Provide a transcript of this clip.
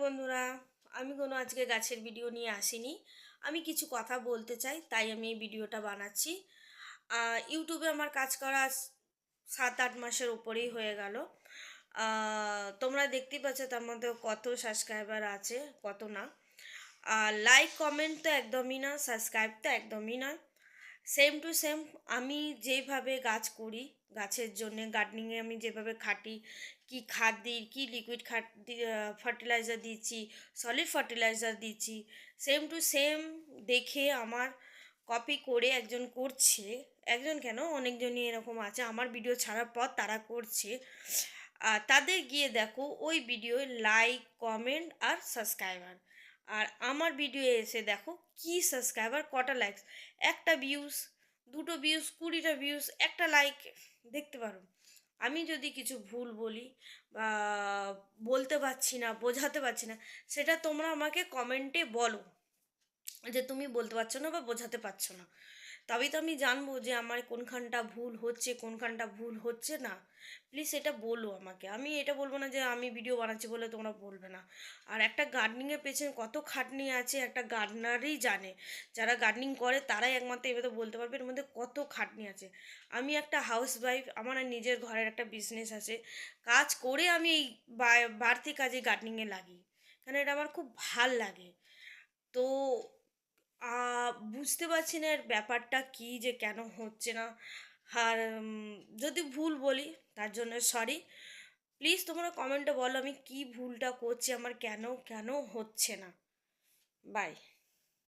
বন্ধুরা, আমি কোনো আজকে গাছের ভিডিও নিয়ে আসিনি। আমি কিছু কথা বলতে চাই, তাই আমি এই ভিডিওটা বানাচ্ছি। ইউটিউবে আমার কাজ করা 7-8 মাসের উপরেই হয়ে গেল। তোমরা দেখতেই পাচ্ছ তার মধ্যে কত সাবস্ক্রাইবার আছে, কত না। লাইক কমেন্ট তো একদমই না, সাবস্ক্রাইব তো একদমই নয়। সেম টু সেম আমি যেইভাবে গাছ করি, গাছের জন্যে গার্ডেনিংয়ে আমি যেভাবে খাটি, কি খাদ দিই, কী লিকুইড খাদ ফার্টিলাইজার দিচ্ছি, সলিড ফার্টিলাইজার দিচ্ছি, সেম টু সেম দেখে আমার কপি করে একজন করছে। একজন কেন, অনেকজনই এরকম আছে আমার ভিডিও ছাড়ার পর তারা করছে। তাদের গিয়ে দেখো ওই ভিডিও লাইক কমেন্ট আর সাবস্ক্রাইবার, আর আমার ভিডিও এসে দেখো কি সাবস্ক্রাইবার, কটা লাইকস, একটা ভিউজ, দুটো ভিউজ, 20টা ভিউজ, একটা লাইক। দেখতে পারো আমি যদি কিছু ভুল বলি বা বলতে পারছি না, বোঝাতে পারছি না, সেটা তোমরা আমাকে কমেন্টে বলো যে তুমি বলতে পারছো না বা বোঝাতে পারছো না। তবেই তো আমি জানবো যে আমার কোনখানটা ভুল হচ্ছে, কোনখানটা ভুল হচ্ছে না। প্লিজ এটা বলো আমাকে। আমি এটা বলবো না যে আমি ভিডিও বানাচ্ছি বলে তোমরা বলবে না। আর একটা গার্ডেনিংয়ের পেছনে কত খাটনি আছে একটা গার্ডেনারই জানে। যারা গার্ডেনিং করে তারাই একমাত্র এবার বলতে পারবে এর মধ্যে কত খাটনি আছে। আমি একটা হাউস ওয়াইফ, আমার নিজের ঘরের একটা বিজনেস আছে, কাজ করে আমি এই বাড়তি কাজে গার্ডেনিংয়ে লাগি, কারণ এটা আমার খুব ভাল লাগে। তো বুঝতে পারছি না এর ব্যাপারটা কি, যে কেন হচ্ছে না। আর যদি ভুল বলি তার জন্য সরি। প্লিজ তোমরা কমেন্টে বলো আমি কি ভুলটা করছি, আমার কেন কেন হচ্ছে না। বাই।